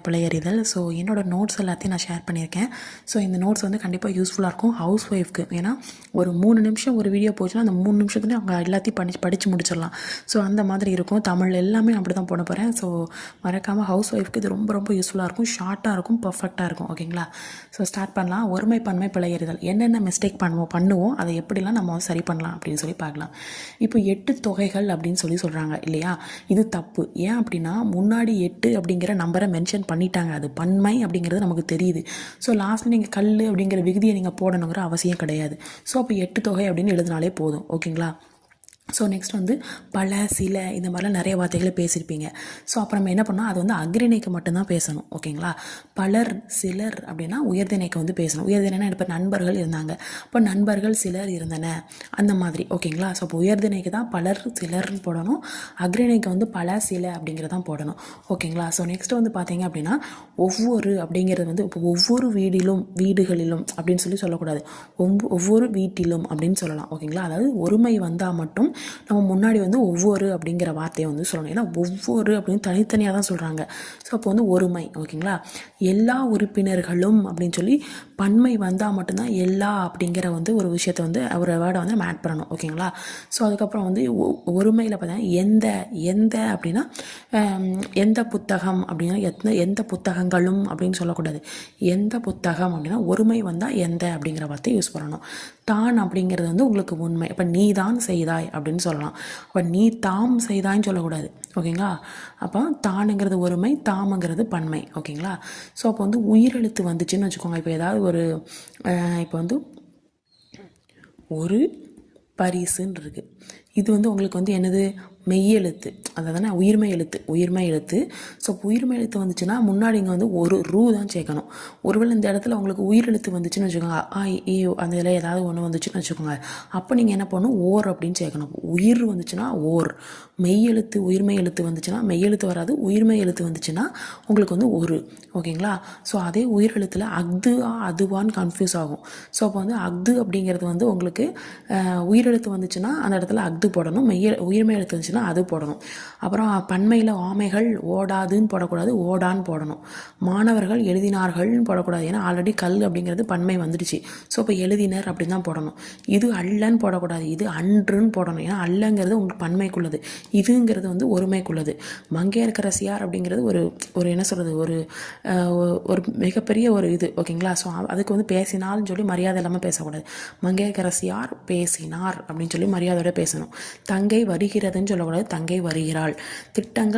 பிழையறிதல். So என்னோடய notes எல்லாத்தையும் நான் ஷேர் பண்ணியிருக்கேன். ஸோ இந்த நோட்ஸ் வந்து கண்டிப்பாக யூஸ்ஃபுல்லாக இருக்கும் ஹவுஸ் ஒய்ஃப்க்கு. ஏன்னா ஒரு 3 நிமிஷம் ஒரு வீடியோ போச்சுன்னா அந்த 3 நிமிஷத்துலேயே அவங்க எல்லாத்தையும் படித்து முடிச்சிடலாம். ஸோ அந்த மாதிரி இருக்கும். தமிழ் எல்லாமே நான் அப்படி தான் போட போகிறேன். ஸோ மறக்காமல் ஹவுஸ் ஒய்ஃப்க்கு இது ரொம்ப ரொம்ப யூஸ்ஃபுல்லாக இருக்கும். ஷார்ட்டாக இருக்கும், பர்ஃபெக்டாக இருக்கும். ஓகேங்களா? ஸோ ஸ்டார்ட் பண்ணலாம். ஒருமை பன்மை பிழையறிதல் என்னென்ன மிஸ்டேக் பண்ணுவோம் அதை எப்படிலாம் நம்ம சரி பண்ணலாம் அப்படின்னு சொல்லி பார்க்கலாம். இப்போ 8 தொகைகள் அப்படின்னு சொல்கிறாங்க இல்லையா? இது தப்பு. ஏன் அப்படின்னா முன்னாடி 8 அப்படிங்கிற நம்பரை மென்ஷன் பண்ணிட்டாங்க. அது பன்மை அப்படிங்கிறது நமக்கு தெரியுது. ஸோ லாஸ்ட்டில் நீங்கள் கல் அப்படிங்கிற விகுதியை நீங்கள் போடணுங்கிற அவசியம் கிடையாது. ஸோ அப்போ 8 தொகை அப்படின்னு எழுதினாலே போதும். ஓகேங்களா? ஸோ நெக்ஸ்ட் வந்து பல, சில இந்த மாதிரிலாம் நிறைய வார்த்தைகளை பேசியிருப்பீங்க. ஸோ அப்போ நம்ம என்ன பண்ணோம், அது வந்து அக்ரிணைக்கு மட்டும்தான் பேசணும். ஓகேங்களா? பலர், சிலர் அப்படின்னா உயர்திணைக்கு வந்து பேசணும். உயர்திணைனா இப்போ நண்பர்கள் இருந்தாங்க, இப்போ நண்பர்கள் சிலர் இருந்தன அந்த மாதிரி. ஓகேங்களா? ஸோ இப்போ உயர்திணைக்கு தான் பலர் சிலர்னு போடணும், அக்ரிணைக்கு வந்து பல, சில அப்படிங்கிறதான் போடணும். ஓகேங்களா? ஸோ நெக்ஸ்ட் வந்து பார்த்தீங்க அப்படின்னா ஒவ்வொரு அப்படிங்கிறது வந்து இப்போ ஒவ்வொரு வீடுகளிலும் அப்படின்னு சொல்லக்கூடாது, ஒவ்வொரு வீட்டிலும் அப்படின்னு சொல்லலாம். ஓகேங்களா? அதாவது ஒருமை வந்தால் மட்டும் நம்ம முன்னாடி வந்து ஒவ்வொரு அப்படிங்கிற வார்த்தையை வந்து சொல்லணும். ஏன்னா ஒவ்வொரு அப்படின்னு தனித்தனியாக தான் சொல்கிறாங்க. ஸோ அப்போ வந்து ஒருமை. ஓகேங்களா? எல்லா உறுப்பினர்களும் அப்படின்னு சொல்லி பன்மை வந்தால் மட்டும்தான் எல்லா அப்படிங்கிற வந்து ஒரு விஷயத்தை வந்து ஒரு வேர்டை வந்து நம்ம ஆட் பண்ணணும். ஓகேங்களா? ஸோ அதுக்கப்புறம் வந்து ஒருமையில் பார்த்தீங்கன்னா எந்த அப்படின்னா எந்த புத்தகம் அப்படின்னா எந்த புத்தகங்களும் அப்படின்னு சொல்லக்கூடாது. எந்த புத்தகம் அப்படின்னா ஒருமை வந்தால் எந்த அப்படிங்கிற வார்த்தையை யூஸ் பண்ணணும். தான் அப்படிங்கிறது வந்து உங்களுக்கு உண்மை. இப்போ நீ தான் செய்தாய் அப்படின்னு சொல்லலாம். அப்போ நீ தாம் செய்தாய்ன்னு சொல்லக்கூடாது. ஓகேங்களா? அப்போ தானுங்கிறது ஒருமை, தாமுங்கிறது பன்மை. ஓகேங்களா? ஸோ அப்போ வந்து உயிரெழுத்து வந்துச்சுன்னு வச்சுக்கோங்க. இப்போ ஏதாவது ஒரு இப்போ வந்து ஒரு பரிசுன்னு இருக்குது. இது வந்து உங்களுக்கு வந்து என்னது, மெய்யெழுத்து, அதாவது உயிர்மை எழுத்து. ஸோ உயிர்மை எழுத்து வந்துச்சுன்னா முன்னாடி இங்கே வந்து ஒரு ரூ தான் சேர்க்கணும். ஒருவேளை இந்த இடத்துல உங்களுக்கு உயிரெழுத்து வந்துச்சுன்னு வச்சுக்கோங்க, அந்த இதில் ஏதாவது ஒன்று வந்துச்சுன்னு வச்சுக்கோங்க, அப்போ நீங்கள் என்ன பண்ணணும், ஓர் அப்படின்னு சேர்க்கணும். உயிர் வந்துச்சுன்னா ஓர், மெய்யெழுத்து உயிர்மை எழுத்து வந்துச்சுன்னா மெய்யெழுத்து வராது, உயிர்மை எழுத்து வந்துச்சுன்னா உங்களுக்கு வந்து ஒரு. ஓகேங்களா? ஸோ அதே உயிரெழுத்தில் அதுவான்னு கன்ஃபியூஸ் ஆகும். ஸோ அப்போ வந்து அஃது அப்படிங்கிறது வந்து உங்களுக்கு உயிரெழுத்து வந்துச்சுன்னா அந்த இடத்துல அஃது போடணும், உயிர்மை எழுத்து வந்துச்சுன்னா அது போடணும். அப்புறம் பன்மையில் ஆமைகள் ஓடாதுன்னு போடக்கூடாது, ஓடான்னு போடணும். மாணவர்கள் எழுதினார்கள்னு போடக்கூடாது, ஏன்னா ஆல்ரெடி கல் அப்படிங்கிறது பன்மை வந்துடுச்சு. ஸோ இப்போ எழுதினர் அப்படின்னு தான் போடணும். இது அல்லன்னு போடக்கூடாது, இது அன்றுன்னு போடணும், ஏன்னா அல்லங்கிறது உங்களுக்கு பன்மைக்குள்ளது, இதுங்கிறது வந்து ஒருமைக்குள்ளது. மங்கையர்க்கரசியார் அப்படிங்கிறது ஒரு என்ன சொல்கிறது, ஒரு மிகப்பெரிய ஒரு இது. ஓகேங்களா? ஸோ அதுக்கு வந்து பேசினால்னு சொல்லி மரியாதை இல்லாமல் பேசக்கூடாது. மங்கையர்க்கரசியார் பேசினார் அப்படின்னு சொல்லி மரியாதையோட பேசணும். தங்கை வருகிறதுன்னு சொல்லக்கூடாது, தங்கை வருகிறாள். திட்டங்கள்